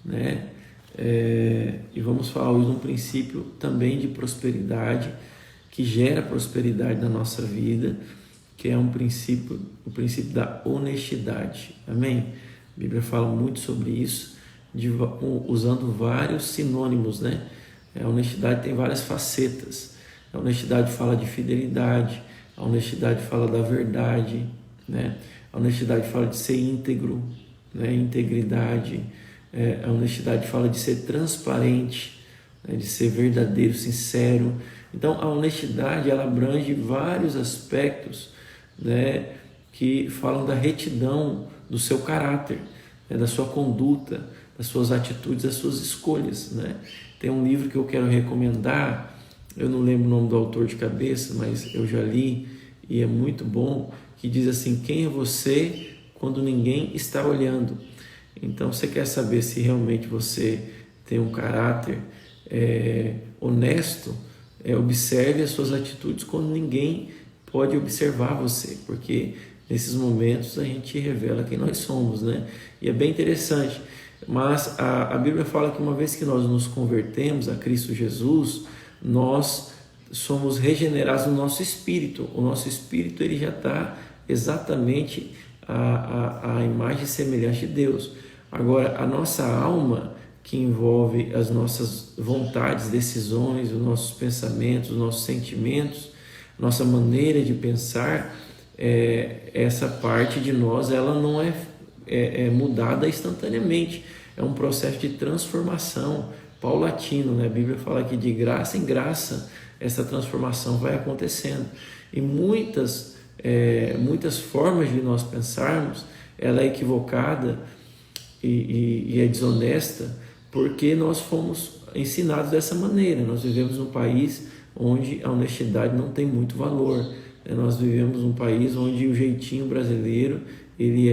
né? E vamos falar hoje de um princípio também de prosperidade, que gera prosperidade na nossa vida, que é o princípio da honestidade. Amém? A Bíblia fala muito sobre isso, usando vários sinônimos, né? A honestidade tem várias facetas. A honestidade fala de fidelidade, a honestidade fala da verdade, né? A honestidade fala de ser íntegro, né? Integridade. A honestidade fala de ser transparente, né? De ser verdadeiro, sincero. Então, a honestidade, ela abrange vários aspectos, né? Que falam da retidão do seu caráter, né? Da sua conduta, das suas atitudes, das suas escolhas, né? Tem um livro que eu quero recomendar, eu não lembro o nome do autor de cabeça, mas eu já li e é muito bom, que diz assim: quem é você quando ninguém está olhando? Então, você quer saber se realmente você tem um caráter honesto, observe as suas atitudes quando ninguém pode observar você, porque nesses momentos a gente revela quem nós somos, né? E é bem interessante. Mas a Bíblia fala que uma vez que nós nos convertemos a Cristo Jesus, nós somos regenerados no nosso espírito. O nosso espírito, ele já está exatamente a imagem semelhante de Deus. Agora, a nossa alma, que envolve as nossas vontades, decisões, os nossos pensamentos, os nossos sentimentos, nossa maneira de pensar, essa parte de nós, ela não é mudada instantaneamente. É um processo de transformação paulatino, né? A Bíblia fala que de graça em graça essa transformação vai acontecendo. E muitas formas de nós pensarmos, ela é equivocada e é desonesta, porque nós fomos ensinados dessa maneira. Nós vivemos num país onde a honestidade não tem muito valor. Nós vivemos num país onde o jeitinho brasileiro, ele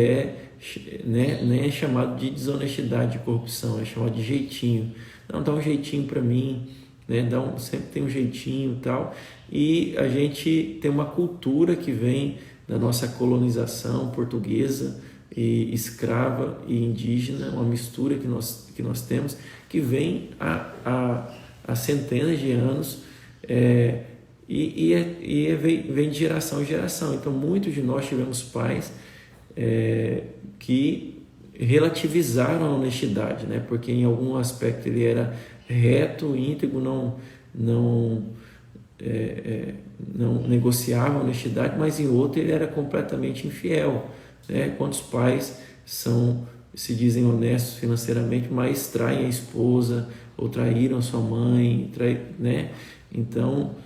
nem é chamado de desonestidade, de corrupção, é chamado de jeitinho. Não, dá um jeitinho para mim, né? Sempre tem um jeitinho e tal. E a gente tem uma cultura que vem da nossa colonização portuguesa e escrava e indígena, uma mistura que nós temos, que vem há centenas de anos, vem de geração em geração. Então, muitos de nós tivemos pais que relativizaram a honestidade, né? Porque em algum aspecto ele era reto, íntegro, não negociava a honestidade, mas em outro ele era completamente infiel, né? Quantos pais se dizem honestos financeiramente, mas traem a esposa ou traíram a sua mãe, né? Então,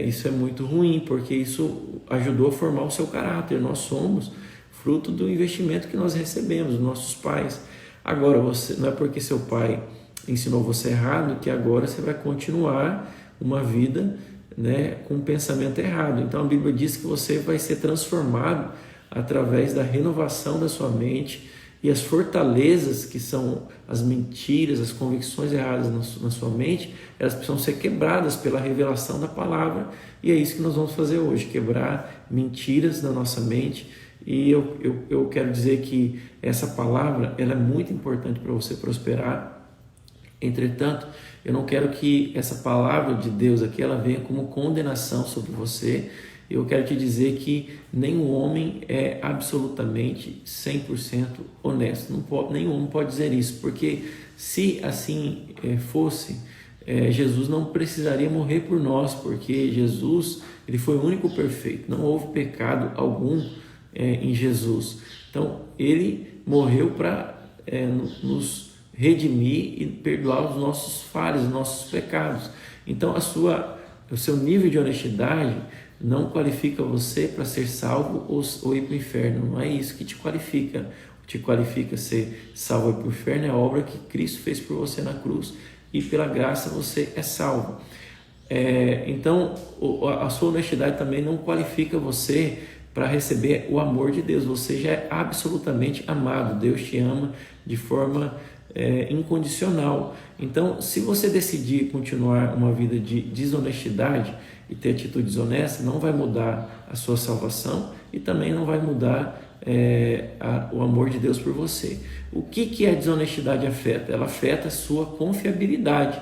isso é muito ruim, porque isso ajudou a formar o seu caráter. Nós somos fruto do investimento que nós recebemos dos nossos pais. Agora, não é porque seu pai ensinou você errado que agora você vai continuar uma vida, né, com um pensamento errado. Então a Bíblia diz que você vai ser transformado através da renovação da sua mente, e as fortalezas, que são as mentiras, as convicções erradas na sua mente, elas precisam ser quebradas pela revelação da palavra. E é isso que nós vamos fazer hoje, quebrar mentiras na nossa mente. E eu quero dizer que essa palavra, ela é muito importante para você prosperar. Entretanto, eu não quero que essa palavra de Deus aqui, ela venha como condenação sobre você. Eu quero te dizer que nenhum homem é absolutamente 100% honesto. Nenhum homem pode dizer isso, porque se assim fosse, Jesus não precisaria morrer por nós, porque Jesus, ele foi o único perfeito. Não houve pecado algum em Jesus. Então, ele morreu para nos redimir e perdoar os nossos falhas, os nossos pecados. Então, o seu nível de honestidade não qualifica você para ser salvo ou ir para o inferno. Não é isso que te qualifica. O que te qualifica ser salvo ou ir para o inferno é a obra que Cristo fez por você na cruz, e pela graça você é salvo. Então, a sua honestidade também não qualifica você para receber o amor de Deus. Você já é absolutamente amado. Deus te ama de forma incondicional. Então, se você decidir continuar uma vida de desonestidade e ter atitudes honestas, não vai mudar a sua salvação e também não vai mudar o amor de Deus por você. O que a desonestidade afeta? Ela afeta a sua confiabilidade.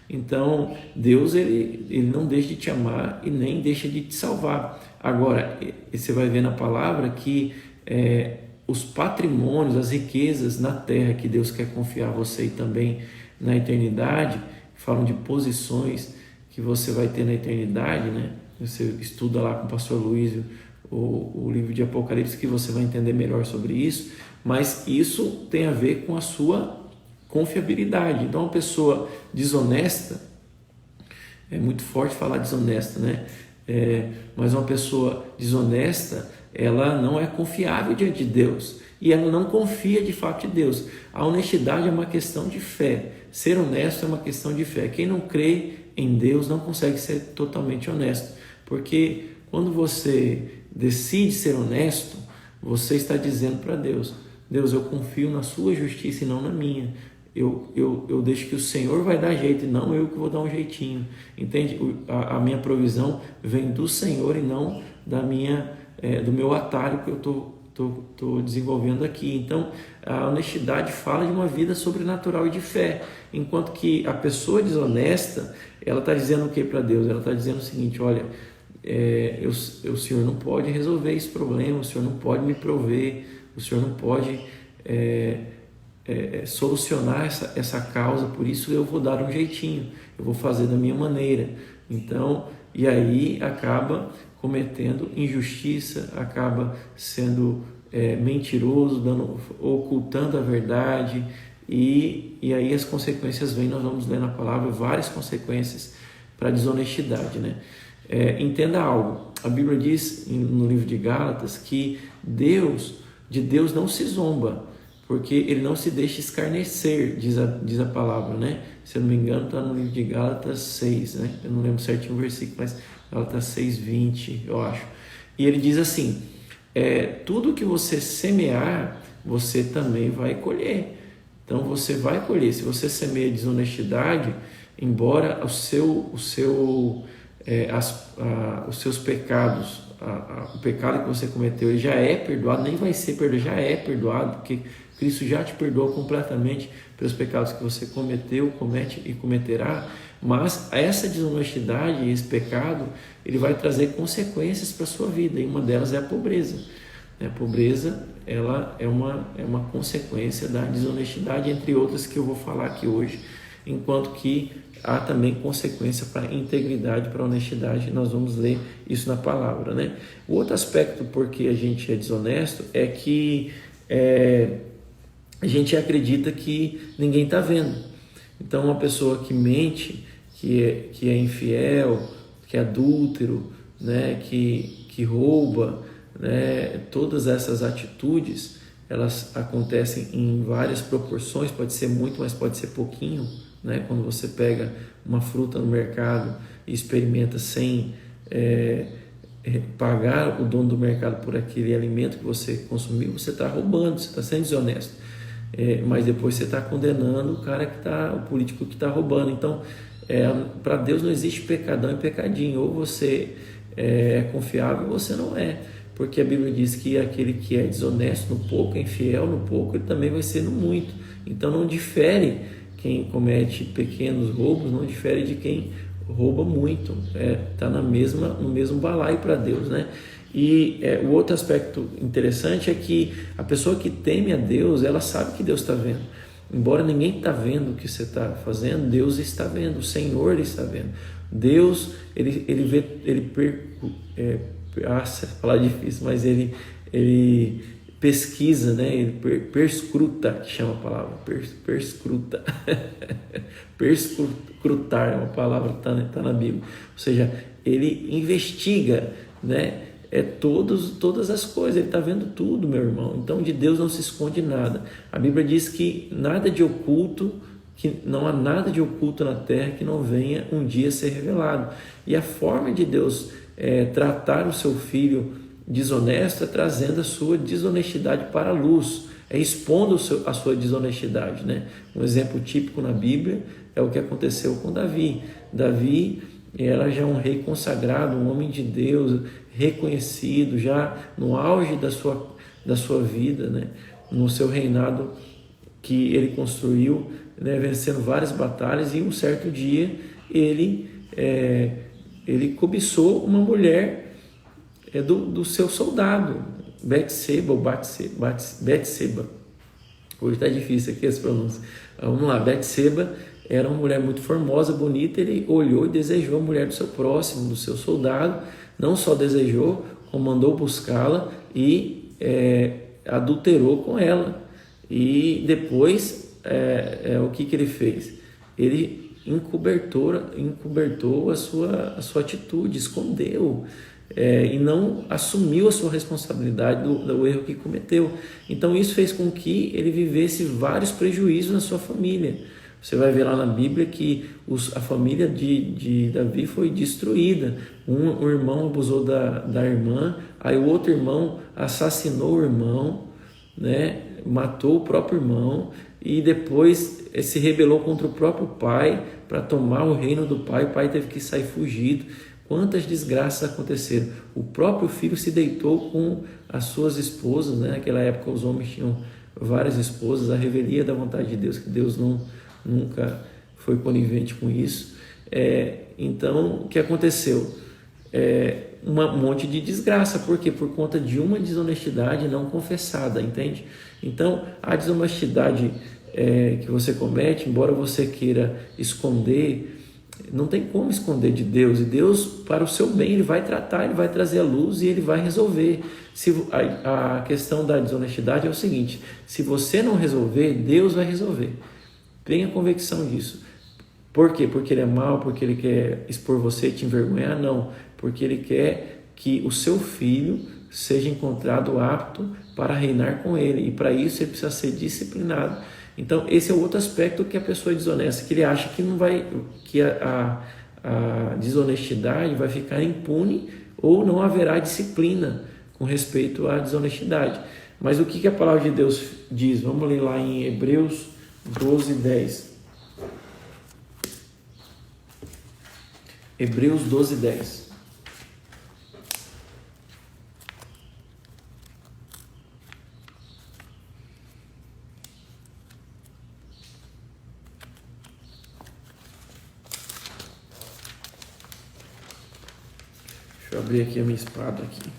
Então, Deus ele não deixa de te amar e nem deixa de te salvar. Agora, você vai ver na palavra que os patrimônios, as riquezas na terra que Deus quer confiar a você e também na eternidade, falam de posições que você vai ter na eternidade, né? Você estuda lá com o pastor Luiz o livro de Apocalipse, que você vai entender melhor sobre isso, mas isso tem a ver com a sua confiabilidade. Então, uma pessoa desonesta, é muito forte falar desonesta, né? Mas uma pessoa desonesta, ela não é confiável diante de Deus e ela não confia de fato em Deus. A honestidade é uma questão de fé. Ser honesto é uma questão de fé. Quem não crê em Deus não consegue ser totalmente honesto, porque quando você decide ser honesto, você está dizendo para Deus: Deus, eu confio na sua justiça e não na minha. Eu deixo que o Senhor vai dar jeito e não eu que vou dar um jeitinho. Entende? A minha provisão vem do Senhor e não do meu atalho que eu estou desenvolvendo aqui. Então, a honestidade fala de uma vida sobrenatural e de fé, enquanto que a pessoa desonesta, ela está dizendo o que para Deus? Ela está dizendo o seguinte: olha, o Senhor não pode resolver esse problema, o Senhor não pode me prover, o Senhor não pode solucionar essa causa, por isso eu vou dar um jeitinho, eu vou fazer da minha maneira. Então, e aí acaba cometendo injustiça, acaba sendo mentiroso, ocultando a verdade, e aí as consequências vêm. Nós vamos ler na palavra várias consequências para a desonestidade, né? Entenda algo, a Bíblia diz no livro de Gálatas que de Deus não se zomba, porque ele não se deixa escarnecer, diz a palavra, né? Se eu não me engano, está no livro de Gálatas 6, né? Eu não lembro certinho o versículo, mas Gálatas 6:20, eu acho. E ele diz assim: tudo que você semear, você também vai colher. Então você vai colher. Se você semeia desonestidade, embora os seus pecados, o pecado que você cometeu, ele já é perdoado, nem vai ser perdoado, já é perdoado, porque Cristo já te perdoou completamente pelos pecados que você cometeu, comete e cometerá. Mas essa desonestidade e esse pecado, ele vai trazer consequências para a sua vida, e uma delas é a pobreza. A pobreza, ela é uma consequência da desonestidade, entre outras que eu vou falar aqui hoje, enquanto que há também consequência para a integridade, para a honestidade. Nós vamos ler isso na palavra, né? O outro aspecto porque a gente é desonesto é que a gente acredita que ninguém está vendo. Então, uma pessoa que mente, que é infiel, que é adúltero, né, que rouba, né, todas essas atitudes, elas acontecem em várias proporções. Pode ser muito, mas pode ser pouquinho, né? Quando você pega uma fruta no mercado e experimenta sem pagar o dono do mercado por aquele alimento que você consumiu, você está roubando, você está sendo desonesto. Mas depois você está condenando o político que está roubando. Então, para Deus não existe pecadão e pecadinho. Ou você é confiável ou você não é. Porque a Bíblia diz que aquele que é desonesto no pouco, é infiel no pouco, ele também vai ser no muito. Então não difere quem comete pequenos roubos, não difere de quem rouba muito. Está no mesmo balaio para Deus, né? E o outro aspecto interessante é que a pessoa que teme a Deus, ela sabe que Deus está vendo. Embora ninguém está vendo o que você está fazendo, Deus está vendo, o Senhor ele está vendo. Deus, ele vê, essa palavra é difícil, mas ele pesquisa, né? Ele perscruta, que chama a palavra, perscruta. Perscrutar é uma palavra que está na Bíblia. Ou seja, ele investiga, né? Todas as coisas, ele está vendo tudo, meu irmão. Então de Deus não se esconde nada. A Bíblia diz que não há nada de oculto na terra que não venha um dia ser revelado. E a forma de Deus tratar o seu filho desonesto é trazendo a sua desonestidade para a luz, expondo a sua desonestidade, né? Um exemplo típico na Bíblia é o que aconteceu com Davi. Davi era já um rei consagrado, um homem de Deus, reconhecido, já no auge da da sua vida, né? No seu reinado que ele construiu, né? Vencendo várias batalhas, e um certo dia ele cobiçou uma mulher do seu soldado, Betseba. Hoje está difícil aqui as pronúncias. Vamos lá, Betseba era uma mulher muito formosa, bonita. Ele olhou e desejou a mulher do seu próximo, do seu soldado. Não só desejou, como mandou buscá-la e adulterou com ela. E depois, o que ele fez? Ele encobertou a sua atitude, escondeu, e não assumiu a sua responsabilidade do erro que cometeu. Então isso fez com que ele vivesse vários prejuízos na sua família. Você vai ver lá na Bíblia que a família de Davi foi destruída. Um irmão abusou da irmã, aí o outro irmão assassinou o irmão, né? Matou o próprio irmão, e depois se rebelou contra o próprio pai para tomar o reino do pai. O pai teve que sair fugido. Quantas desgraças aconteceram? O próprio filho se deitou com as suas esposas, né? Naquela época os homens tinham várias esposas, a revelia da vontade de Deus, que Deus nunca foi conivente com isso. Então, o que aconteceu? Um monte de desgraça. Por quê? Por conta de uma desonestidade não confessada, entende? Então, a desonestidade que você comete, embora você queira esconder, não tem como esconder de Deus. E Deus, para o seu bem, Ele vai tratar, Ele vai trazer a luz e Ele vai resolver. A questão da desonestidade é o seguinte: se você não resolver, Deus vai resolver. Tenha convicção disso. Por quê? Porque Ele é mau, porque Ele quer expor você e te envergonhar? Não, porque Ele quer que o seu filho seja encontrado apto para reinar com Ele, e para isso ele precisa ser disciplinado. Então esse é o outro aspecto que a pessoa é desonesta, que ele acha que não vai, que a desonestidade vai ficar impune, ou não haverá disciplina com respeito à desonestidade. Mas o que a palavra de Deus diz? Vamos ler lá em Hebreus 12:10. Hebreus 12:10. Deixa eu abrir aqui a minha espada aqui.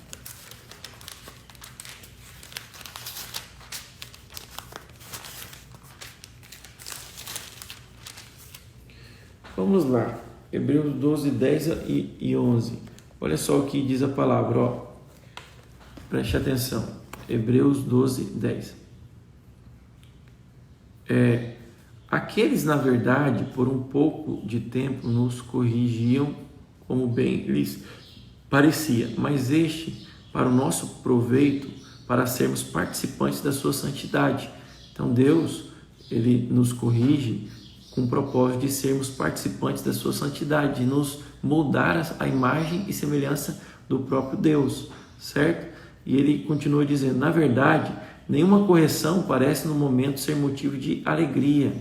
Vamos lá. Hebreus 12:10 e 11. Olha só o que diz a palavra, ó. Preste atenção. Hebreus 12:10. Aqueles, na verdade, por um pouco de tempo nos corrigiam como bem lhes parecia, mas este para o nosso proveito, para sermos participantes da sua santidade. Então Deus, Ele nos corrige com o propósito de sermos participantes da sua santidade, de nos moldar a imagem e semelhança do próprio Deus, certo? E ele continua dizendo: na verdade, nenhuma correção parece no momento ser motivo de alegria,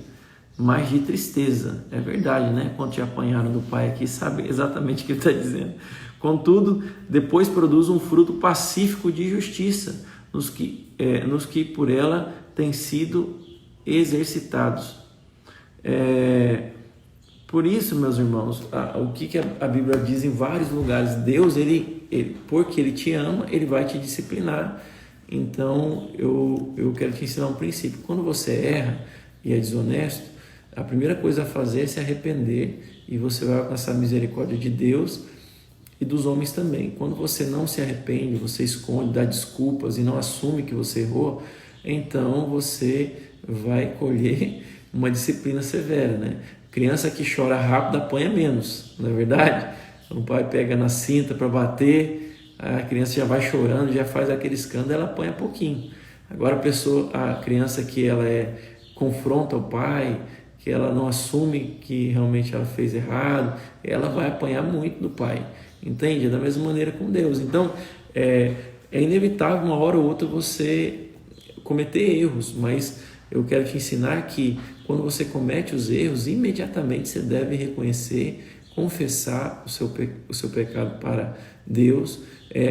mas de tristeza. É verdade, né? Quando te apanharam do pai aqui, sabe exatamente o que ele está dizendo. Contudo, depois produz um fruto pacífico de justiça nos que por ela têm sido exercitados. Por isso, meus irmãos, o que a Bíblia diz em vários lugares: Deus, ele, porque Ele te ama, Ele vai te disciplinar. Então, eu quero te ensinar um princípio. Quando você erra e é desonesto, a primeira coisa a fazer é se arrepender, e você vai alcançar a misericórdia de Deus e dos homens também. Quando você não se arrepende, você esconde, dá desculpas e não assume que você errou, então você vai colher uma disciplina severa, né? Criança que chora rápido apanha menos, não é verdade? O pai pega na cinta para bater, a criança já vai chorando, já faz aquele escândalo, ela apanha pouquinho. Agora a criança que ela confronta o pai, que ela não assume que realmente ela fez errado, ela vai apanhar muito do pai, entende? Da mesma maneira com Deus. Então é inevitável uma hora ou outra você cometer erros, mas eu quero te ensinar que quando você comete os erros, imediatamente você deve reconhecer, confessar o seu pecado para Deus,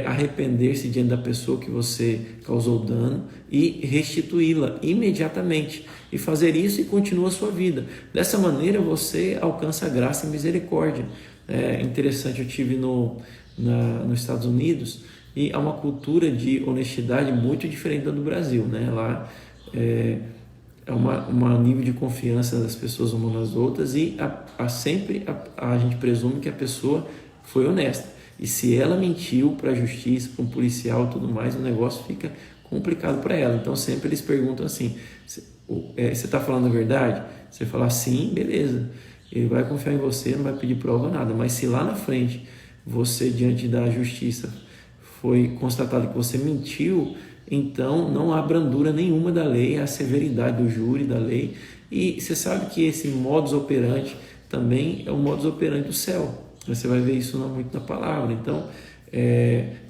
arrepender-se diante da pessoa que você causou dano e restituí-la imediatamente. E fazer isso e continua a sua vida. Dessa maneira você alcança graça e misericórdia. É interessante, eu estive nos Estados Unidos e há uma cultura de honestidade muito diferente da do Brasil, né? Lá é um nível de confiança das pessoas umas nas outras e sempre a gente presume que a pessoa foi honesta. E se ela mentiu para a justiça, para um policial e tudo mais, o negócio fica complicado para ela. Então sempre eles perguntam assim, você está falando a verdade? Você fala sim, beleza. Ele vai confiar em você, não vai pedir prova, nada. Mas se lá na frente você, diante da justiça, foi constatado que você mentiu, então não há brandura nenhuma da lei, há severidade do júri, da lei. E você sabe que esse modus operandi também é o modus operandi do céu. Você vai ver isso muito na palavra. Então,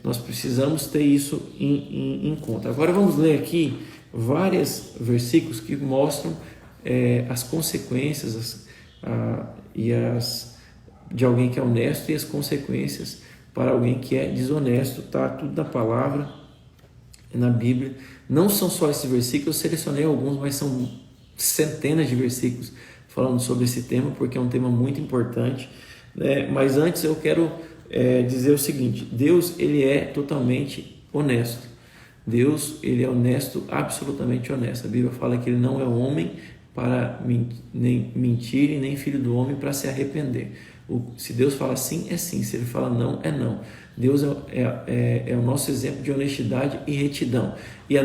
nós precisamos ter isso em conta. Agora vamos ler aqui vários versículos que mostram as consequências de alguém que é honesto e as consequências para alguém que é desonesto. Tá tudo na palavra, na Bíblia. Não são só esses versículos, eu selecionei alguns, mas são centenas de versículos falando sobre esse tema, porque é um tema muito importante. Mas antes eu quero dizer o seguinte: Deus, ele é totalmente honesto. Deus, ele é honesto, absolutamente honesto. A Bíblia fala que ele não é homem para nem mentir e nem filho do homem para se arrepender. Se Deus fala sim, é sim. Se ele fala não, é não. Deus é o nosso exemplo de honestidade e retidão. E a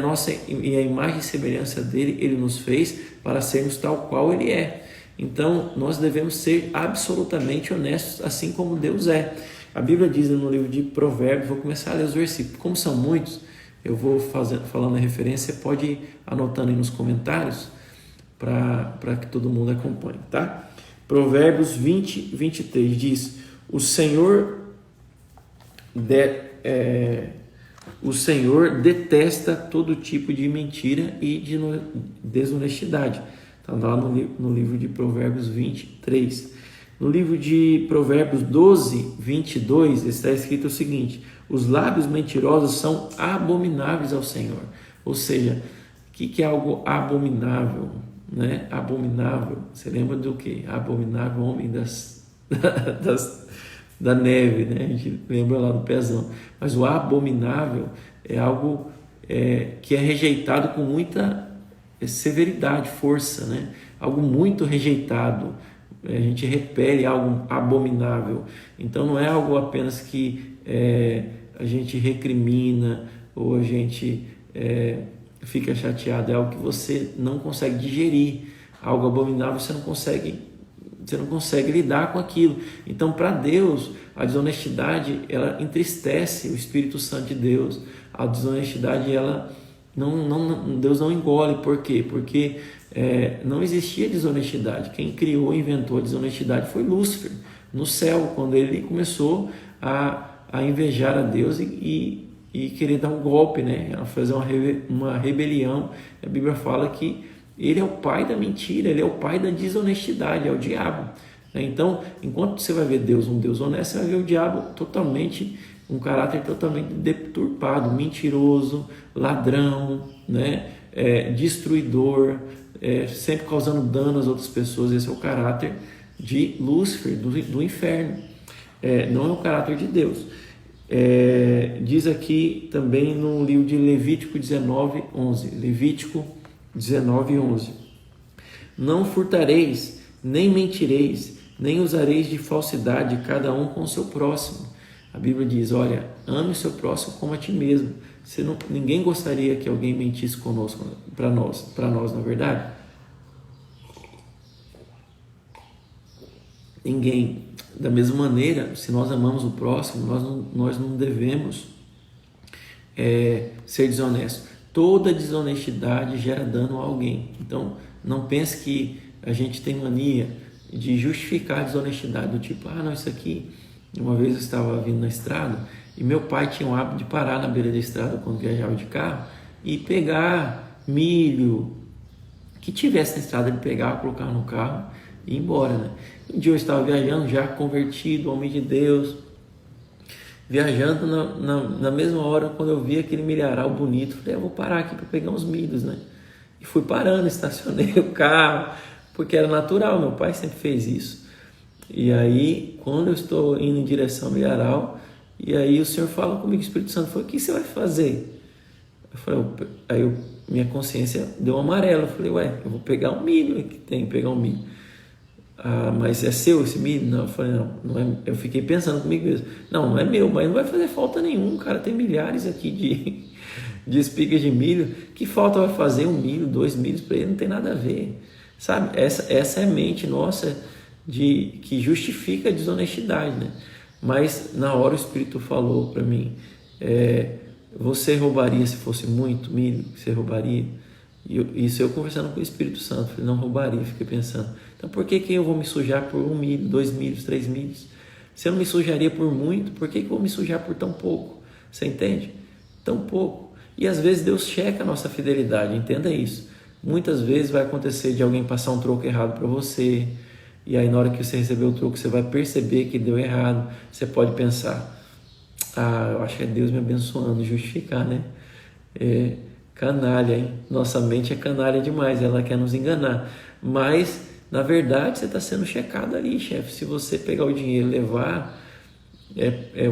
imagem e semelhança dele, ele nos fez para sermos tal qual ele é. Então, nós devemos ser absolutamente honestos, assim como Deus é. A Bíblia diz no livro de Provérbios, vou começar a ler os versículos. Como são muitos, eu vou falando a referência, você pode ir anotando aí nos comentários para que todo mundo acompanhe, tá? Provérbios 20, 23 diz: O Senhor detesta todo tipo de mentira e de desonestidade. Está lá no livro de Provérbios 23. No livro de Provérbios 12, 22, está escrito o seguinte: os lábios mentirosos são abomináveis ao Senhor. Ou seja, o que é algo abominável? Né? Abominável, você lembra do que? Abominável, homem da neve, né? A gente lembra lá do pezão. Mas o abominável é algo que é rejeitado com muita severidade, força, né? Algo muito rejeitado. A gente repele algo abominável. Então não é algo apenas que a gente recrimina ou a gente fica chateado, é algo que você não consegue digerir. Algo abominável, você não consegue lidar com aquilo. Então, para Deus, a desonestidade, ela entristece o Espírito Santo de Deus. A desonestidade, Deus não engole. Por quê? Porque não existia desonestidade. Quem criou e inventou a desonestidade foi Lúcifer, no céu, quando ele começou a invejar a Deus e querer dar um golpe, né? A fazer uma rebelião. A Bíblia fala que ele é o pai da mentira, ele é o pai da desonestidade, é o diabo. Então, enquanto você vai ver Deus, um Deus honesto, você vai ver o diabo um caráter totalmente deturpado, mentiroso, ladrão, né? Destruidor, sempre causando dano às outras pessoas. Esse é o caráter de Lúcifer, do inferno. Não é o caráter de Deus. Diz aqui também no livro de Levítico 19, 11. Levítico 19, 11. Não furtareis, nem mentireis, nem usareis de falsidade, cada um com o seu próximo. A Bíblia diz: olha, ame o seu próximo como a ti mesmo. Ninguém gostaria que alguém mentisse conosco, para nós, não é verdade? Ninguém. Da mesma maneira, se nós amamos o próximo, nós não devemos ser desonestos. Toda desonestidade gera dano a alguém. Então, não pense que a gente tem mania de justificar a desonestidade, do tipo, não, isso aqui... Uma vez eu estava vindo na estrada e meu pai tinha o hábito de parar na beira da estrada quando viajava de carro e pegar milho que tivesse na estrada. Ele pegava, colocava no carro e ir embora, né? Um dia eu estava viajando, já convertido, homem de Deus, viajando na mesma hora, quando eu vi aquele milharal bonito, falei, eu vou parar aqui para pegar uns milhos, né? E fui parando, estacionei o carro, porque era natural, meu pai sempre fez isso. E aí, quando eu estou indo em direção ao milharal, e aí o Senhor fala comigo, o Espírito Santo falou, o que você vai fazer? Eu falei, minha consciência deu um amarelo, eu falei, eu vou pegar um milho, que tem que pegar um milho. Ah, mas é seu esse milho? Não, eu falei, não é. Eu fiquei pensando comigo mesmo, não é meu, mas não vai fazer falta nenhum, cara, tem milhares aqui de espigas de milho, que falta vai fazer 1 milho, 2 milhos para ele, não tem nada a ver, sabe? Essa é a mente nossa que justifica a desonestidade, né? Mas na hora o Espírito falou para mim, você roubaria se fosse muito milho? Você roubaria? Isso eu conversando com o Espírito Santo, falei, não roubaria, fiquei pensando, então por que eu vou me sujar por 1 milho, 2 milhos, 3 milhos? Se eu não me sujaria por muito, por que eu vou me sujar por tão pouco? Você entende? Tão pouco. E às vezes Deus checa a nossa fidelidade, entenda isso. Muitas vezes vai acontecer de alguém passar um troco errado para você, e aí na hora que você receber o troco, você vai perceber que deu errado. Você pode pensar, eu acho que é Deus me abençoando, justificar, né? Canalha, hein? Nossa mente é canalha demais, ela quer nos enganar. Mas, na verdade, você está sendo checado ali, chefe. Se você pegar o dinheiro e levar,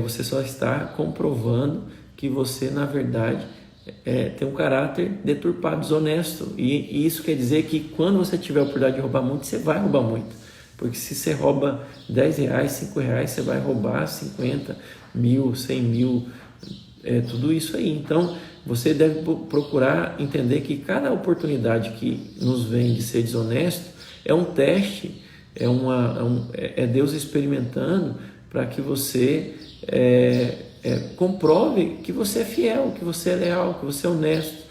você só está comprovando que você, na verdade, tem um caráter deturpado, desonesto. E isso quer dizer que quando você tiver a oportunidade de roubar muito, você vai roubar muito. Porque se você rouba R$10, R$5, você vai roubar 50 mil, 100 mil, tudo isso aí. Então, você deve procurar entender que cada oportunidade que nos vem de ser desonesto é um teste, é Deus experimentando para que você comprove que você é fiel, que você é leal, que você é honesto.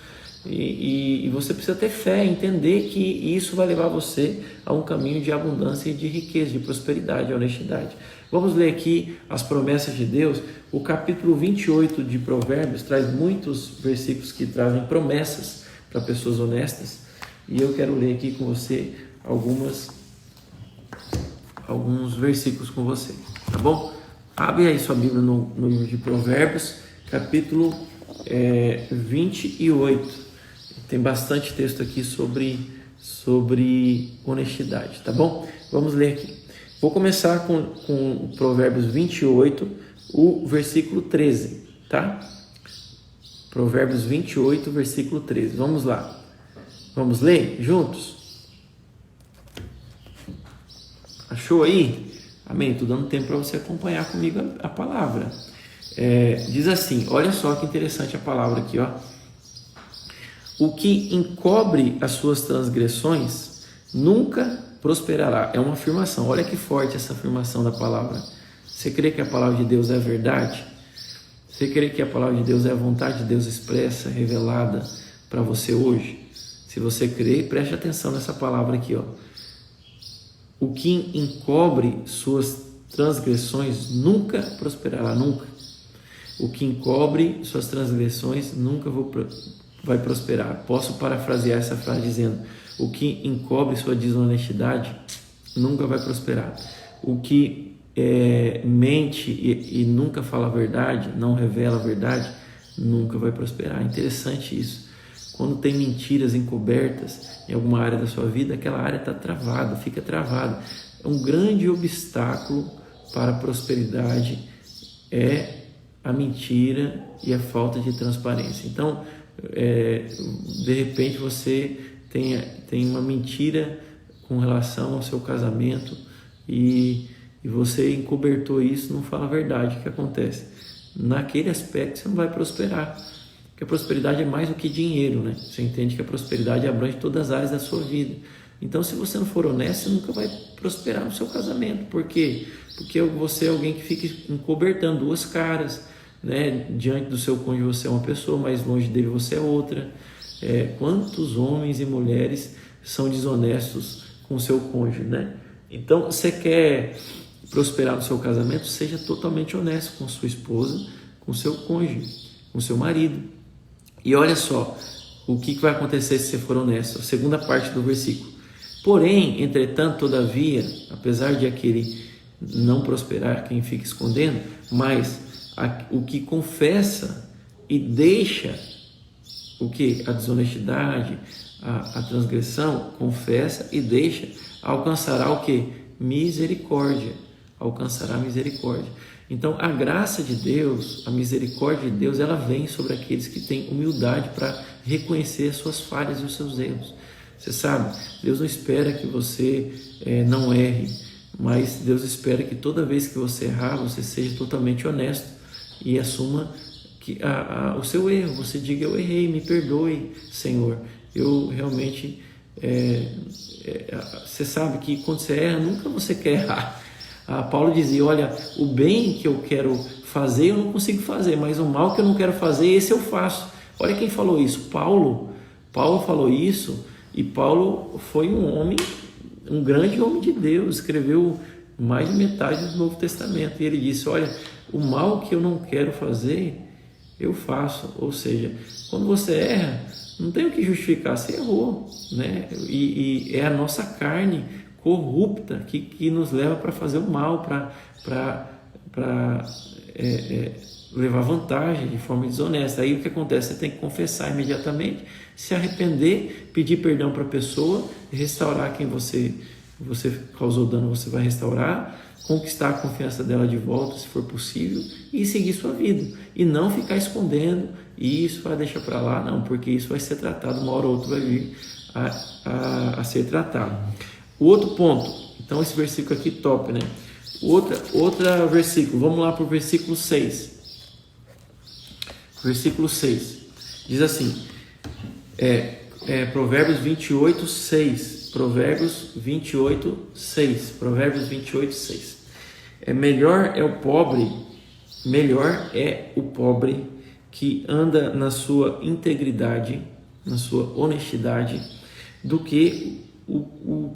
E você precisa ter fé, entender que isso vai levar você a um caminho de abundância e de riqueza, de prosperidade, de honestidade. Vamos ler aqui as promessas de Deus. O capítulo 28 de Provérbios traz muitos versículos que trazem promessas para pessoas honestas. E eu quero ler aqui com você alguns versículos com você, tá bom? Abre aí sua Bíblia no livro de Provérbios, capítulo 28. Tem bastante texto aqui sobre honestidade, tá bom? Vamos ler aqui. Vou começar com Provérbios 28, o versículo 13, tá? Provérbios 28, versículo 13. Vamos lá. Vamos ler juntos? Achou aí? Amém? Estou dando tempo para você acompanhar comigo a palavra. Diz assim, olha só que interessante a palavra aqui, ó. O que encobre as suas transgressões nunca prosperará. É uma afirmação. Olha que forte essa afirmação da palavra. Você crê que a palavra de Deus é a verdade? Você crê que a palavra de Deus é a vontade de Deus expressa, revelada para você hoje? Se você crê, preste atenção nessa palavra aqui, ó. O que encobre suas transgressões nunca prosperará, nunca. O que encobre suas transgressões nunca vai prosperar. Posso parafrasear essa frase dizendo: o que encobre sua desonestidade nunca vai prosperar. O que mente e nunca fala a verdade, não revela a verdade, nunca vai prosperar. Interessante isso. Quando tem mentiras encobertas em alguma área da sua vida, aquela área está travada, fica travada. Um grande obstáculo para a prosperidade é a mentira e a falta de transparência. Então, de repente você tem uma mentira com relação ao seu casamento e você encobertou isso, não fala a verdade. O que acontece? Naquele aspecto você não vai prosperar, porque a prosperidade é mais do que dinheiro, né? Você entende que a prosperidade abrange todas as áreas da sua vida. Então, se você não for honesto, você nunca vai prosperar no seu casamento. Por quê? Porque você é alguém que fica encobertando duas caras, né? Diante do seu cônjuge você é uma pessoa, mas longe dele você é outra. Quantos homens e mulheres são desonestos com o seu cônjuge, né? Então, você quer prosperar no seu casamento, seja totalmente honesto com sua esposa, com seu cônjuge, com seu marido. E olha só, o que vai acontecer se você for honesto? A segunda parte do versículo. Porém, entretanto, todavia, apesar de aquele não prosperar, quem fica escondendo, mas o que confessa e deixa o que? A desonestidade, a transgressão, confessa e deixa, alcançará o que? Misericórdia. Alcançará misericórdia. Então, a graça de Deus, a misericórdia de Deus, ela vem sobre aqueles que têm humildade para reconhecer as suas falhas e os seus erros. Você sabe, Deus não espera que você não erre, mas Deus espera que toda vez que você errar, você seja totalmente honesto e assuma o seu erro. Você diga: eu errei, me perdoe, Senhor. Eu realmente... você sabe que quando você erra, nunca você quer errar. Paulo dizia: olha, o bem que eu quero fazer eu não consigo fazer, mas o mal que eu não quero fazer, esse eu faço. Olha quem falou isso, Paulo falou isso, e Paulo foi um grande homem de Deus, escreveu mais de metade do Novo Testamento, e ele disse: olha, o mal que eu não quero fazer, eu faço. Ou seja, quando você erra, não tem o que justificar, você errou, né? E é a nossa carne corrupta que nos leva para fazer o mal, para levar vantagem de forma desonesta. Aí o que acontece? Você tem que confessar imediatamente, se arrepender, pedir perdão para a pessoa, restaurar quem você causou dano, você vai restaurar, conquistar a confiança dela de volta, se for possível, e seguir sua vida. E não ficar escondendo, e isso vai deixar para lá, não, porque isso vai ser tratado, uma hora ou outra vai vir a ser tratado. O outro ponto, então esse versículo aqui top, né? Outra versículo, vamos lá para o versículo 6. Versículo 6, diz assim, Provérbios 28, 6. Provérbios 28, 6. Provérbios 28, 6. Melhor é o pobre que anda na sua integridade, na sua honestidade, do que o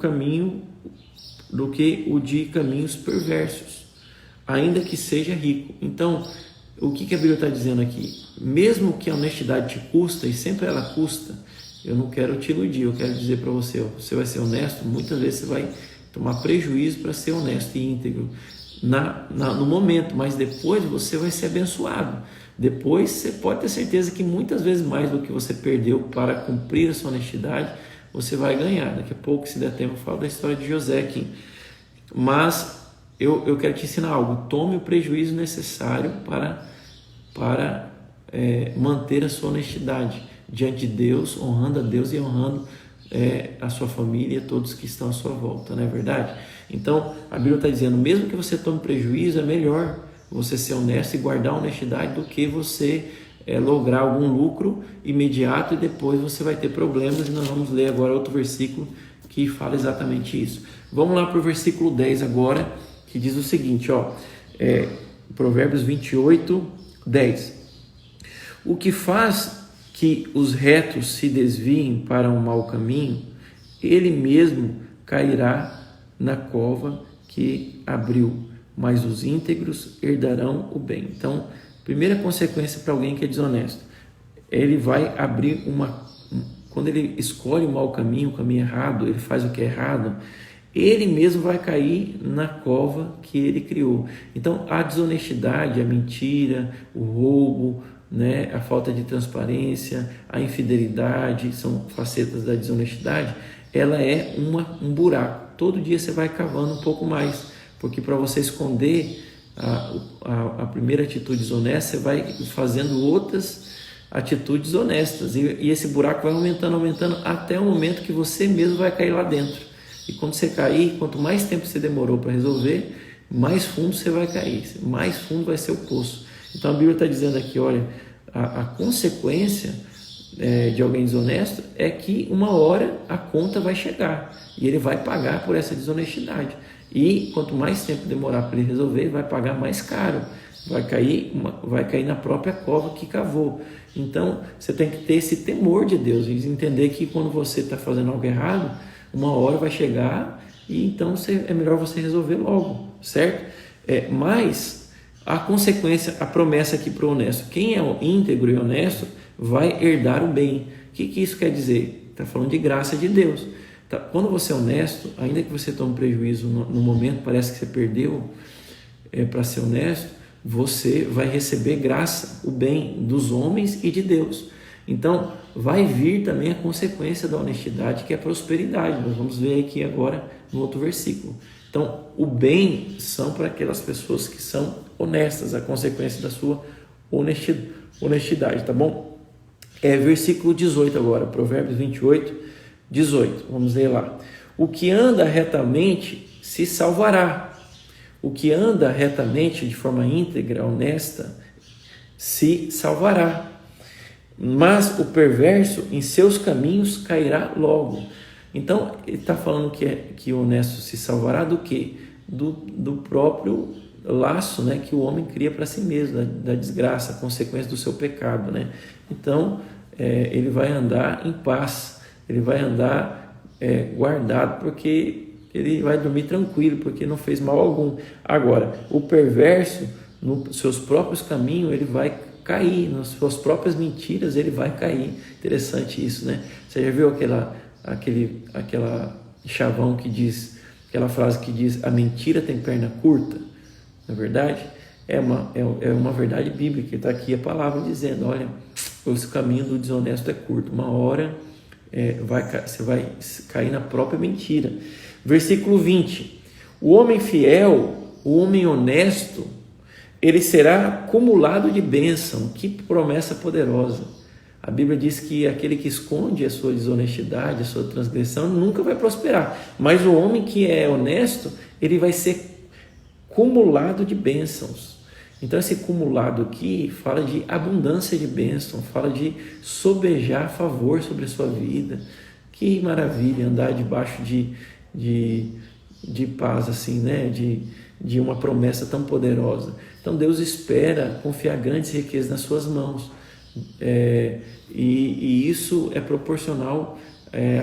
de caminhos perversos, ainda que seja rico. Então, o que a Bíblia está dizendo aqui? Mesmo que a honestidade te custa, e sempre ela custa, eu não quero te iludir, eu quero dizer para você, você vai ser honesto, muitas vezes você vai tomar prejuízo para ser honesto e íntegro no momento, mas depois você vai ser abençoado. Depois você pode ter certeza que muitas vezes mais do que você perdeu para cumprir a sua honestidade, você vai ganhar. Daqui a pouco, se der tempo, eu falo da história de José aqui. Mas eu quero te ensinar algo. Tome o prejuízo necessário para manter a sua honestidade diante de Deus, honrando a Deus e honrando a sua família e todos que estão à sua volta, não é verdade? Então, a Bíblia está dizendo, mesmo que você tome prejuízo, é melhor você ser honesto e guardar a honestidade do que você lograr algum lucro imediato e depois você vai ter problemas. E nós vamos ler agora outro versículo que fala exatamente isso. Vamos lá para o versículo 10 agora, que diz o seguinte, Provérbios 28, 10. O que faz que os retos se desviem para um mau caminho, ele mesmo cairá na cova que abriu, mas os íntegros herdarão o bem. Então, primeira consequência para alguém que é desonesto, ele vai abrir quando ele escolhe o mau caminho, o caminho errado, ele faz o que é errado, ele mesmo vai cair na cova que ele criou. Então, a desonestidade, a mentira, o roubo, né, a falta de transparência, a infidelidade, são facetas da desonestidade, ela é um buraco. Todo dia você vai cavando um pouco mais, porque para você esconder a primeira atitude desonesta, você vai fazendo outras atitudes honestas, e esse buraco vai aumentando, até o momento que você mesmo vai cair lá dentro. E quando você cair, quanto mais tempo você demorou para resolver, mais fundo você vai cair, mais fundo vai ser o poço. Então a Bíblia está dizendo aqui, olha, a consequência de alguém desonesto é que uma hora a conta vai chegar e ele vai pagar por essa desonestidade. E quanto mais tempo demorar para ele resolver, vai pagar mais caro, vai cair na própria cova que cavou. Então você tem que ter esse temor de Deus e entender que quando você está fazendo algo errado, uma hora vai chegar e então é melhor você resolver logo, certo? Mas a consequência, a promessa aqui para o honesto, quem é íntegro e honesto vai herdar o bem. O que isso quer dizer? Está falando de graça de Deus. Quando você é honesto, ainda que você tome prejuízo no momento, parece que você perdeu para ser honesto, você vai receber graça, o bem dos homens e de Deus. Então, vai vir também a consequência da honestidade, que é a prosperidade. Nós vamos ver aqui agora no outro versículo. Então, o bem são para aquelas pessoas que são honestas, a consequência da sua honestidade, tá bom? Versículo 18 agora, Provérbios 28, 18. Vamos ler lá. O que anda retamente se salvará. O que anda retamente, de forma íntegra, honesta, se salvará. Mas o perverso em seus caminhos cairá logo. Então, ele está falando que o honesto se salvará do quê? Do próprio laço, né, que o homem cria para si mesmo, da desgraça, a consequência do seu pecado, né? Então, ele vai andar em paz, ele vai andar guardado, porque ele vai dormir tranquilo, porque não fez mal algum. Agora, o perverso, nos seus próprios caminhos, ele vai cair, nas suas próprias mentiras ele vai cair. Interessante isso, né? Você já viu aquela chavão que diz, aquela frase que diz: a mentira tem perna curta? Na verdade, é uma verdade bíblica. Está aqui a palavra dizendo: olha, o caminho do desonesto é curto, uma hora você vai cair na própria mentira. Versículo 20: o homem fiel, o homem honesto, ele será acumulado de bênção. Que promessa poderosa! A Bíblia diz que aquele que esconde a sua desonestidade, a sua transgressão, nunca vai prosperar. Mas o homem que é honesto, ele vai ser cumulado de bênçãos. Então esse cumulado aqui fala de abundância de bênção, fala de sobejar favor sobre a sua vida. Que maravilha andar debaixo de paz assim, né? De uma promessa tão poderosa. Então Deus espera confiar grandes riquezas nas suas mãos, e isso é proporcional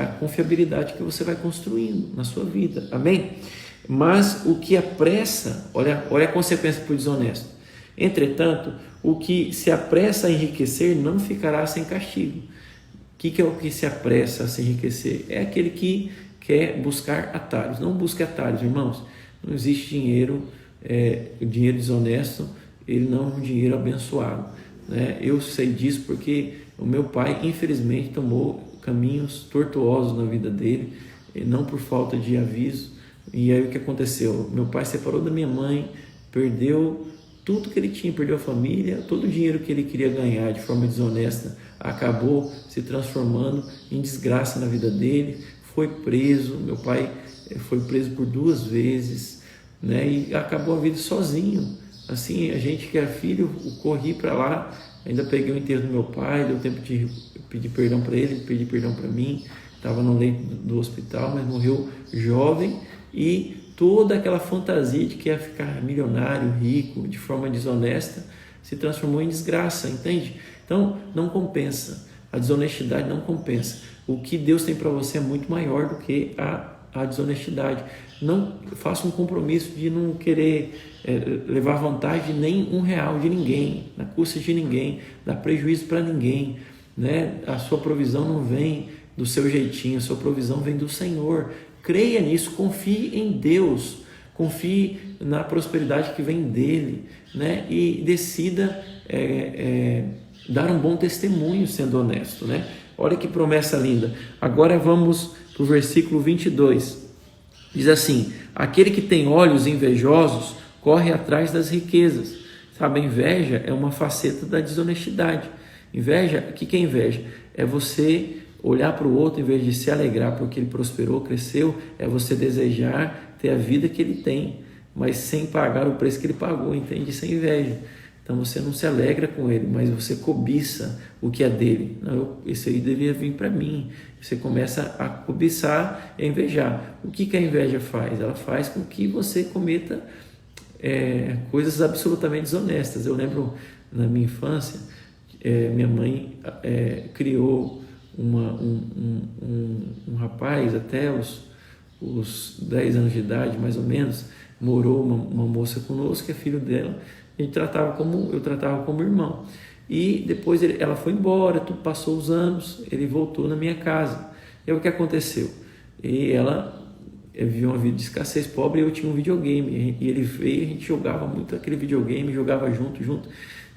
à confiabilidade que você vai construindo na sua vida, amém? Mas o que apressa, olha a consequência para o desonesto: entretanto, o que se apressa a enriquecer não ficará sem castigo. O que é o que se apressa a se enriquecer? É aquele que quer buscar atalhos. Não busque atalhos, irmãos. Não existe dinheiro, dinheiro desonesto, ele não é um dinheiro abençoado, né? Eu sei disso porque o meu pai, infelizmente, tomou caminhos tortuosos na vida dele, não por falta de aviso. E aí o que aconteceu? Meu pai separou da minha mãe, perdeu tudo que ele tinha, perdeu a família, todo o dinheiro que ele queria ganhar de forma desonesta acabou se transformando em desgraça na vida dele. Foi preso, meu pai foi preso por 2 vezes, né? E acabou a vida sozinho. Assim, a gente que era filho, corri para lá, ainda peguei o enterro do meu pai, deu tempo de pedir perdão para ele, pedir perdão para mim. Estava no leito do hospital, mas morreu jovem, e toda aquela fantasia de que ia ficar milionário, rico, de forma desonesta, se transformou em desgraça, entende? Então, não compensa. A desonestidade não compensa. O que Deus tem para você é muito maior do que a desonestidade. Não faça um compromisso de não querer levar vantagem de nem R$1 de ninguém, na custa de ninguém, dar prejuízo para ninguém, né? A sua provisão não vem do seu jeitinho, a sua provisão vem do Senhor. Creia nisso, confie em Deus, confie na prosperidade que vem dele, né? E decida dar um bom testemunho sendo honesto, né? Olha que promessa linda. Agora vamos para o versículo 22. Diz assim: aquele que tem olhos invejosos corre atrás das riquezas. Sabe, a inveja é uma faceta da desonestidade. Inveja, o que é inveja? É você olhar para o outro em vez de se alegrar porque ele prosperou, cresceu. É você desejar ter a vida que ele tem, mas sem pagar o preço que ele pagou, entende? Isso é inveja. Então você não se alegra com ele, mas você cobiça o que é dele. Não, isso aí devia vir para mim. Você começa a cobiçar e a invejar. O que a inveja faz? Ela faz com que você cometa coisas absolutamente desonestas. Eu lembro na minha infância, minha mãe criou um rapaz até os 10 anos de idade, mais ou menos. Morou uma moça conosco, que é filho dela. Eu tratava como irmão. E depois ela foi embora, tudo passou os anos, ele voltou na minha casa. E aí o que aconteceu? e ela vivia uma vida de escassez, pobre, e eu tinha um videogame, e ele veio, a gente jogava muito aquele videogame, jogava junto,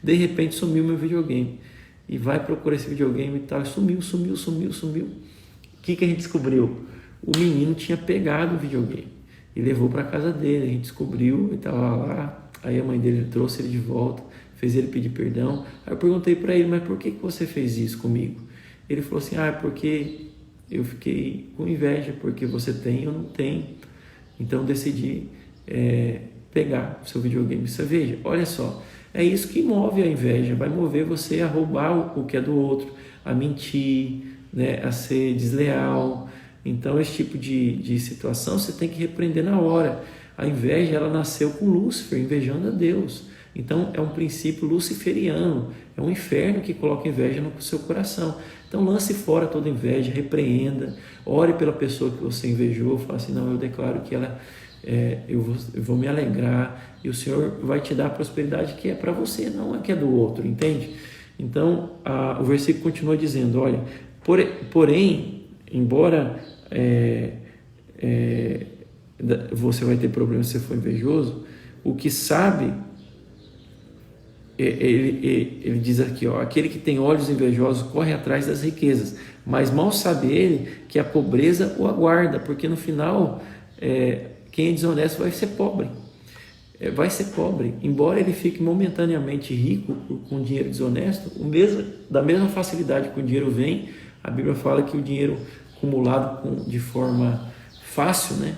de repente sumiu meu videogame, e vai procurar esse videogame e tal, e sumiu. O que a gente descobriu? O menino tinha pegado o videogame e levou para casa dele, a gente descobriu, e estava lá, aí a mãe dele trouxe ele de volta, fez ele pedir perdão. Aí eu perguntei para ele, mas por que você fez isso comigo? Ele falou assim, é porque eu fiquei com inveja, porque você tem e eu não tenho, então decidi pegar o seu videogame. Você veja, olha só, é isso que move a inveja, vai mover você a roubar o que é do outro, a mentir, né, a ser desleal. Então esse tipo de situação você tem que repreender na hora. A inveja, ela nasceu com Lúcifer, invejando a Deus. Então é um princípio luciferiano, é um inferno que coloca inveja no seu coração. Então lance fora toda inveja, repreenda, ore pela pessoa que você invejou, fala assim, não, eu declaro que ela, eu vou me alegrar, e o Senhor vai te dar a prosperidade que é para você, não é que é do outro, entende? Então o versículo continua dizendo, olha, porém, embora você vai ter problema se você for invejoso, o que sabe, ele diz aqui, ó, aquele que tem olhos invejosos corre atrás das riquezas, mas mal sabe ele que a pobreza o aguarda, porque no final quem é desonesto vai ser pobre, embora ele fique momentaneamente rico com dinheiro desonesto, da mesma facilidade que o dinheiro vem, a Bíblia fala que o dinheiro acumulado de forma fácil, né?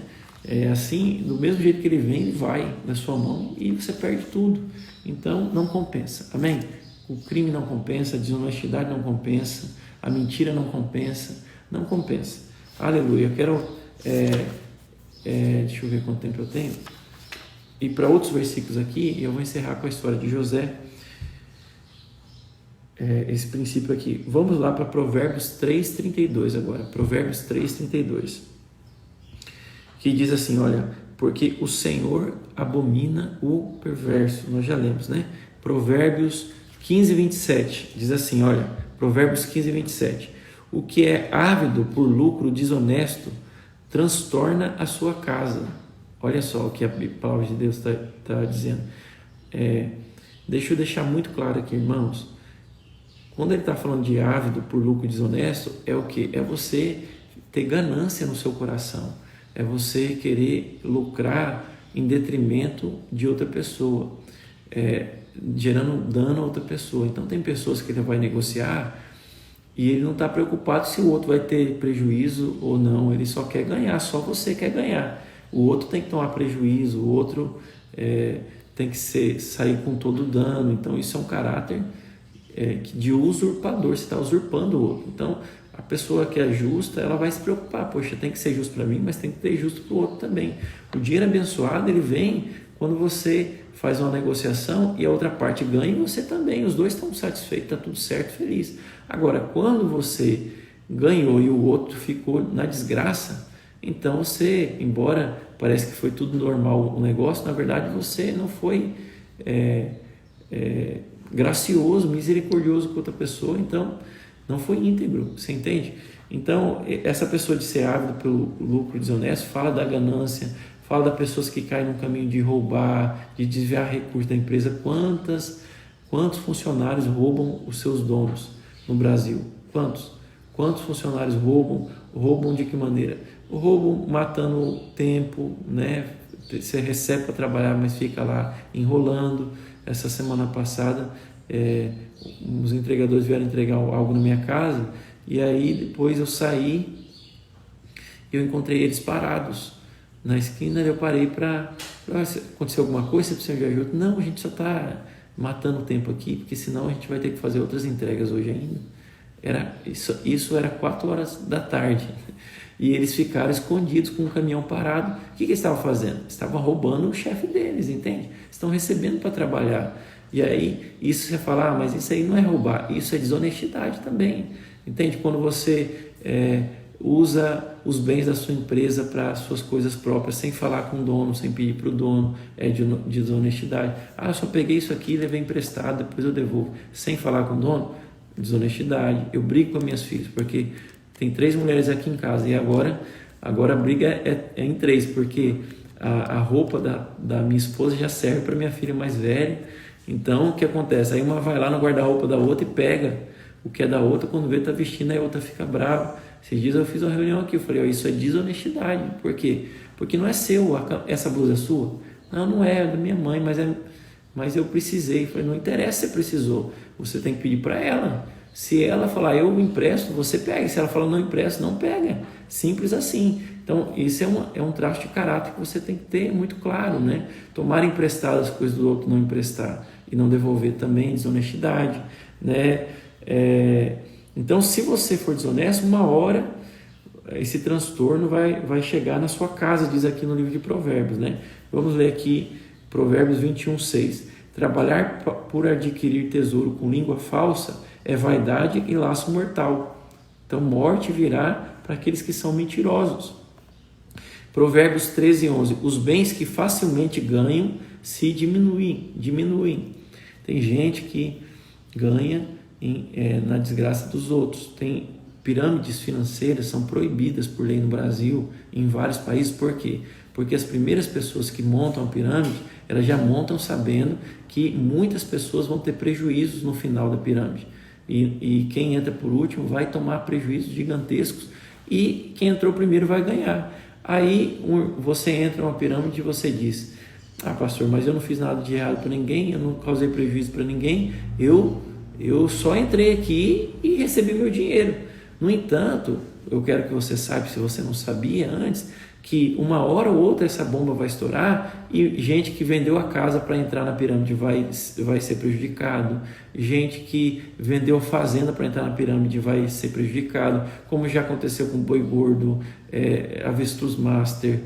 Assim, do mesmo jeito que ele vem, ele vai na sua mão e você perde tudo. Então, não compensa. Amém? O crime não compensa, a desonestidade não compensa, a mentira não compensa. Não compensa. Aleluia. Eu quero... deixa eu ver quanto tempo eu tenho. E para outros versículos aqui, eu vou encerrar com a história de José. Esse princípio aqui. Vamos lá para Provérbios 3:32 agora. Provérbios 3:32. Que diz assim, olha, porque o Senhor abomina o perverso. Nós já lemos, né? Provérbios 15:27. Diz assim, olha, Provérbios 15:27. O que é ávido por lucro desonesto transtorna a sua casa. Olha só o que a palavra de Deus está dizendo. Deixa eu deixar muito claro aqui, irmãos. Quando ele está falando de ávido por lucro desonesto, é o que? É você ter ganância no seu coração. É você querer lucrar em detrimento de outra pessoa, gerando dano a outra pessoa. Então tem pessoas que ele vai negociar e ele não está preocupado se o outro vai ter prejuízo ou não, ele só quer ganhar, só você quer ganhar. O outro tem que tomar prejuízo, o outro tem que sair com todo o dano. Então isso é um caráter de usurpador, você está usurpando o outro. Então a pessoa que é justa, ela vai se preocupar, poxa, tem que ser justo para mim, mas tem que ter justo para o outro também. O dinheiro abençoado, ele vem quando você faz uma negociação e a outra parte ganha e você também, os dois estão satisfeitos, está tudo certo, feliz. Agora, quando você ganhou e o outro ficou na desgraça, então você, embora parece que foi tudo normal o negócio, na verdade você não foi gracioso, misericordioso com outra pessoa, então não foi íntegro, você entende? Então, essa pessoa de ser ávido pelo lucro desonesto fala da ganância, fala das pessoas que caem no caminho de roubar, de desviar recursos da empresa. Quantos funcionários roubam os seus donos no Brasil? Quantos funcionários roubam? Roubam de que maneira? Roubam matando tempo, né? Você recebe para trabalhar, mas fica lá enrolando. Essa semana passada, os entregadores vieram entregar algo na minha casa e aí depois eu saí e eu encontrei eles parados na esquina. Eu parei para acontecer alguma coisa, você precisa de ajuda? Não, a gente só está matando tempo aqui, porque senão a gente vai ter que fazer outras entregas hoje ainda. Isso era 4 horas da tarde e eles ficaram escondidos com o caminhão parado. O que eles estavam fazendo? Estavam roubando o chefe deles, entende? Estão recebendo para trabalhar. E aí, isso você fala, mas isso aí não é roubar, isso é desonestidade também, entende? Quando você usa os bens da sua empresa para suas coisas próprias, sem falar com o dono, sem pedir para o dono, é desonestidade. Eu só peguei isso aqui, levei emprestado, depois eu devolvo, sem falar com o dono, desonestidade. Eu brigo com as minhas filhas, porque tem 3 mulheres aqui em casa, e agora Agora a briga é em 3, porque a roupa da minha esposa já serve para minha filha mais velha. Então, o que acontece? Aí uma vai lá no guarda-roupa da outra e pega o que é da outra, quando vê tá vestindo, aí a outra fica brava. Esses dias eu fiz uma reunião aqui, eu falei, isso é desonestidade. Por quê? Porque não é seu, essa blusa é sua? Não, não é da minha mãe, mas eu precisei. Eu falei, não interessa se você precisou, você tem que pedir para ela. Se ela falar, eu empresto, você pega. Se ela falar, não empresto, não pega. Simples assim. Então, isso é um traço de caráter que você tem que ter muito claro, né? Tomar emprestado as coisas do outro, não emprestar. E não devolver também, desonestidade, né? Então, se você for desonesto, uma hora esse transtorno vai chegar na sua casa, diz aqui no livro de Provérbios, né? Vamos ler aqui Provérbios 21:6. Trabalhar por adquirir tesouro com língua falsa é vaidade e laço mortal. Então, morte virá para aqueles que são mentirosos. Provérbios 13:11. Os bens que facilmente ganham se diminuem. Tem gente que ganha na desgraça dos outros. Tem pirâmides financeiras, são proibidas por lei no Brasil, em vários países. Por quê? Porque as primeiras pessoas que montam a pirâmide, elas já montam sabendo que muitas pessoas vão ter prejuízos no final da pirâmide. E quem entra por último vai tomar prejuízos gigantescos e quem entrou primeiro vai ganhar. Aí você entra numa pirâmide e você diz, pastor, mas eu não fiz nada de errado para ninguém, eu não causei prejuízo para ninguém, eu só entrei aqui e recebi meu dinheiro. No entanto, eu quero que você saiba, se você não sabia antes, que uma hora ou outra essa bomba vai estourar e gente que vendeu a casa para entrar na pirâmide vai ser prejudicado, gente que vendeu fazenda para entrar na pirâmide vai ser prejudicado, como já aconteceu com Boi Gordo, Avestruz Master,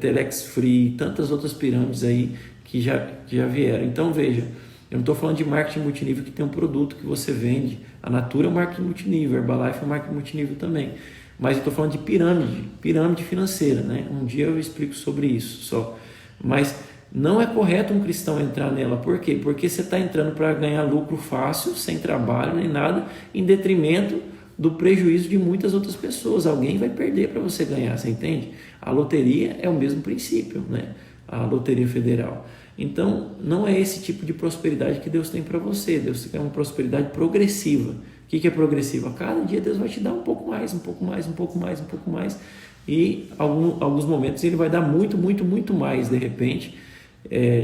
Telex Free, tantas outras pirâmides aí que já vieram. Então veja, eu não estou falando de marketing multinível que tem um produto que você vende, a Natura é um marketing multinível, a Herbalife é um marketing multinível também. Mas eu estou falando de pirâmide financeira, né? Um dia eu explico sobre isso só. Mas não é correto um cristão entrar nela. Por quê? Porque você está entrando para ganhar lucro fácil, sem trabalho nem nada, em detrimento do prejuízo de muitas outras pessoas. Alguém vai perder para você ganhar, você entende? A loteria é o mesmo princípio, né? A loteria federal. Então, não é esse tipo de prosperidade que Deus tem para você. Deus tem uma prosperidade progressiva. O que é progressivo? A cada dia Deus vai te dar um pouco mais, um pouco mais, um pouco mais, um pouco mais. E alguns momentos Ele vai dar muito, muito, muito mais, de repente,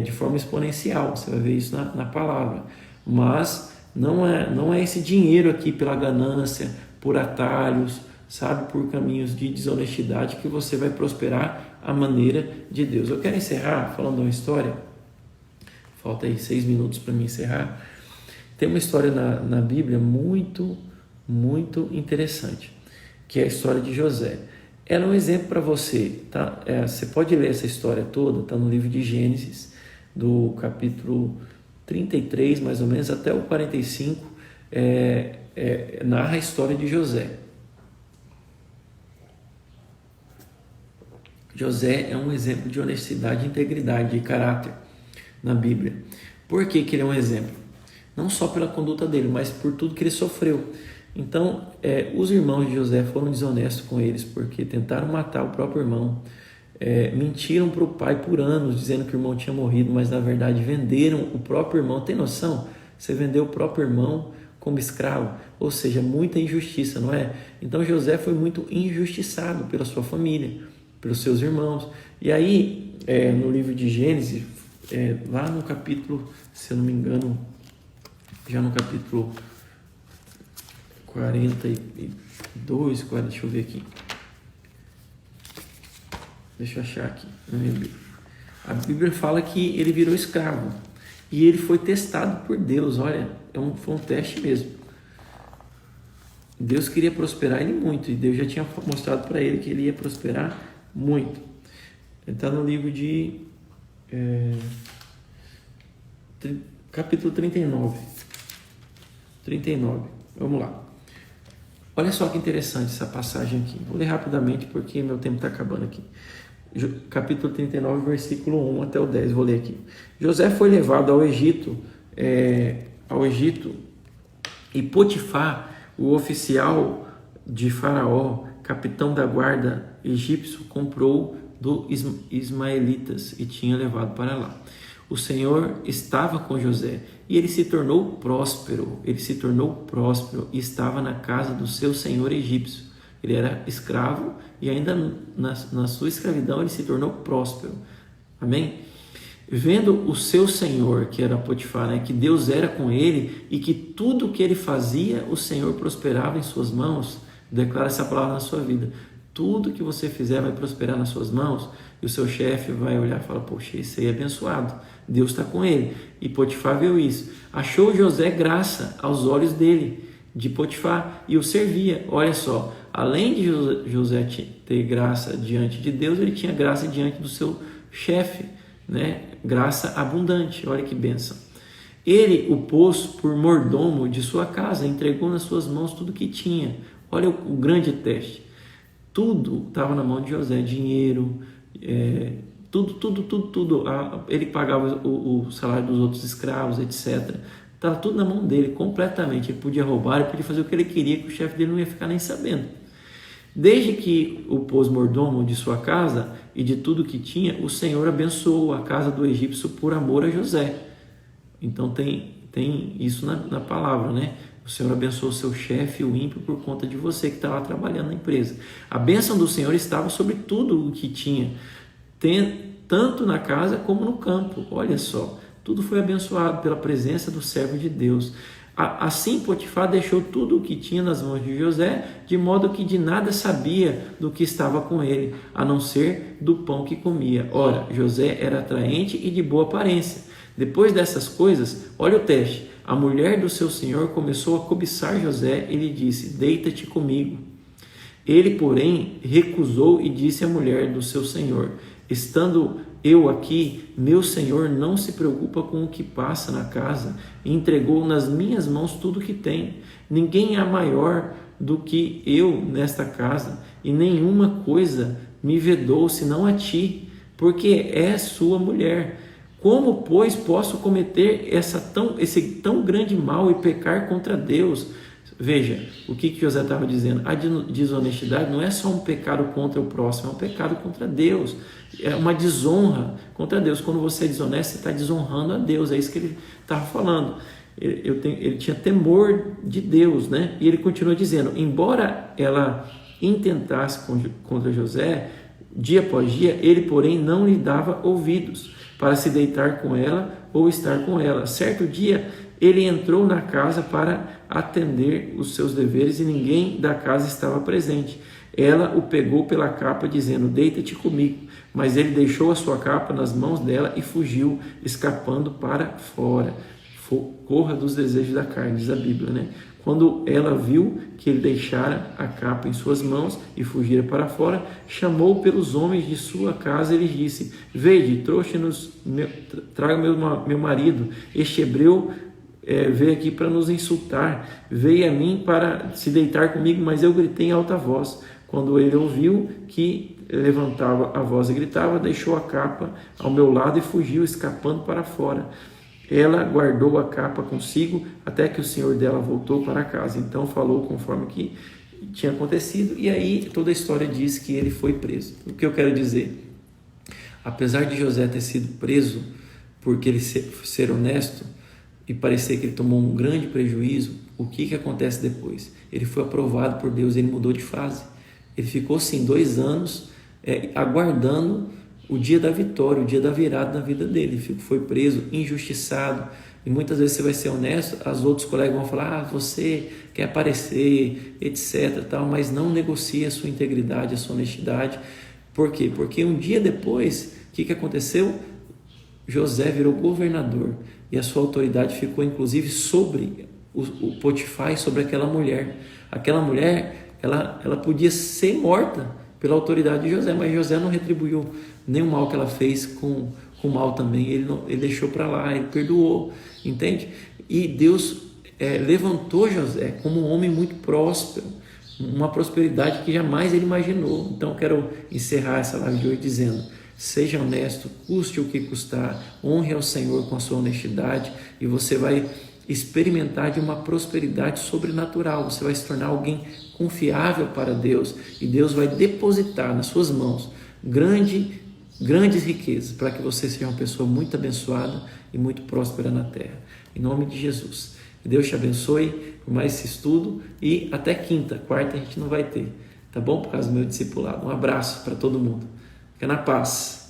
de forma exponencial. Você vai ver isso na palavra. Mas não é esse dinheiro aqui pela ganância, por atalhos, sabe, por caminhos de desonestidade que você vai prosperar à maneira de Deus. Eu quero encerrar falando uma história. Falta aí 6 minutos para me encerrar. Tem uma história na Bíblia muito, muito interessante, que é a história de José. Ela é um exemplo para você, tá? Você pode ler essa história toda, está no livro de Gênesis, do capítulo 33, mais ou menos, até o 45, narra a história de José. José é um exemplo de honestidade, integridade e caráter na Bíblia. Por que ele é um exemplo? Não só pela conduta dele, mas por tudo que ele sofreu. Então, os irmãos de José foram desonestos com eles, porque tentaram matar o próprio irmão, mentiram para o pai por anos, dizendo que o irmão tinha morrido, mas na verdade venderam o próprio irmão. Tem noção? Você vendeu o próprio irmão como escravo, ou seja, muita injustiça, não é? Então José foi muito injustiçado pela sua família, pelos seus irmãos. E aí, no livro de Gênesis, lá no capítulo, se eu não me engano, já no capítulo 42, deixa eu ver aqui. Deixa eu achar aqui. A Bíblia fala que ele virou escravo e ele foi testado por Deus. Olha, foi um teste mesmo. Deus queria prosperar ele muito e Deus já tinha mostrado para ele que ele ia prosperar muito. Está no livro de capítulo 39. Vamos lá. Olha só que interessante essa passagem aqui. Vou ler rapidamente porque meu tempo está acabando aqui. Capítulo 39, versículo 1 até o 10. Vou ler aqui. José foi levado ao Egito, e Potifar, o oficial de Faraó, capitão da guarda egípcio comprou do ismaelitas e tinha levado para lá. O Senhor estava com José e ele se tornou próspero. Ele se tornou próspero e estava na casa do seu senhor egípcio. Ele era escravo e ainda na sua escravidão ele se tornou próspero. Amém? Vendo o seu senhor, que era Potifar, né, que Deus era com ele e que tudo que ele fazia, o Senhor prosperava em suas mãos, declara essa palavra na sua vida. Tudo que você fizer vai prosperar nas suas mãos. E o seu chefe vai olhar e falar, poxa, esse aí é abençoado, Deus está com ele. E Potifar viu isso. Achou José graça aos olhos dele, de Potifar, e o servia. Olha só, além de José ter graça diante de Deus, ele tinha graça diante do seu chefe, né? Graça abundante, olha que bênção. Ele o pôs por mordomo de sua casa, entregou nas suas mãos tudo que tinha. Olha o grande teste. Tudo estava na mão de José, dinheiro, tudo. Ele pagava o salário dos outros escravos, etc. Estava tudo na mão dele, completamente. Ele podia roubar, ele podia fazer o que ele queria, que o chefe dele não ia ficar nem sabendo. Desde que o pôs mordomo de sua casa e de tudo que tinha, o Senhor abençoou a casa do egípcio por amor a José. Então tem isso na palavra, né? O Senhor abençoou o seu chefe, o ímpio, por conta de você que está lá trabalhando na empresa. A bênção do Senhor estava sobre tudo o que tinha, tanto na casa como no campo. Olha só, tudo foi abençoado pela presença do servo de Deus. Assim Potifar deixou tudo o que tinha nas mãos de José, de modo que de nada sabia do que estava com ele, a não ser do pão que comia. Ora, José era atraente e de boa aparência. Depois dessas coisas, olha o teste. A mulher do seu senhor começou a cobiçar José e lhe disse, deita-te comigo. Ele, porém, recusou e disse à mulher do seu senhor, estando eu aqui, meu senhor não se preocupa com o que passa na casa e entregou nas minhas mãos tudo o que tem. Ninguém é maior do que eu nesta casa e nenhuma coisa me vedou senão a ti, porque é sua mulher. Como, pois, posso cometer esse tão grande mal e pecar contra Deus? Veja, o que José estava dizendo? A desonestidade não é só um pecado contra o próximo, é um pecado contra Deus. É uma desonra contra Deus. Quando você é desonesto, você está desonrando a Deus. É isso que ele estava falando. Ele tinha temor de Deus, né? E ele continua dizendo, embora ela intentasse contra José, dia após dia, ele, porém, não lhe dava ouvidos para se deitar com ela ou estar com ela. Certo dia, ele entrou na casa para atender os seus deveres e ninguém da casa estava presente. Ela o pegou pela capa, dizendo, deita-te comigo. Mas ele deixou a sua capa nas mãos dela e fugiu, escapando para fora. Corra dos desejos da carne, diz a Bíblia, né? Quando ela viu que ele deixara a capa em suas mãos e fugira para fora, chamou pelos homens de sua casa e lhes disse, vede, traga meu marido, este hebreu veio aqui para nos insultar, veio a mim para se deitar comigo, mas eu gritei em alta voz. Quando ele ouviu que levantava a voz e gritava, deixou a capa ao meu lado e fugiu, escapando para fora. Ela guardou a capa consigo até que o senhor dela voltou para casa. Então falou conforme que tinha acontecido. E aí toda a história diz que ele foi preso. O que eu quero dizer? Apesar de José ter sido preso porque ele ser honesto e parecer que ele tomou um grande prejuízo, o que acontece depois? Ele foi aprovado por Deus, ele mudou de fase. Ele ficou sim 2 anos aguardando o dia da vitória, o dia da virada na vida dele. Ele foi preso, injustiçado, e muitas vezes você vai ser honesto, os outros colegas vão falar, você quer aparecer, etc, tal, mas não negocia a sua integridade, a sua honestidade. Por quê? Porque um dia depois, o que aconteceu? José virou governador e a sua autoridade ficou inclusive sobre o Potifar e sobre aquela mulher. Aquela mulher, ela podia ser morta pela autoridade de José, mas José não retribuiu nem o mal que ela fez com mal também. Ele deixou para lá, ele perdoou, entende? E Deus levantou José como um homem muito próspero, uma prosperidade que jamais ele imaginou. Então quero encerrar essa live de hoje dizendo, seja honesto, custe o que custar, honre ao Senhor com a sua honestidade e você vai experimentar de uma prosperidade sobrenatural. Você vai se tornar alguém confiável para Deus e Deus vai depositar nas suas mãos grandes riquezas para que você seja uma pessoa muito abençoada e muito próspera na terra. Em nome de Jesus. Que Deus te abençoe por mais esse estudo e até quarta a gente não vai ter, tá bom? Por causa do meu discipulado. Um abraço para todo mundo. Fica na paz.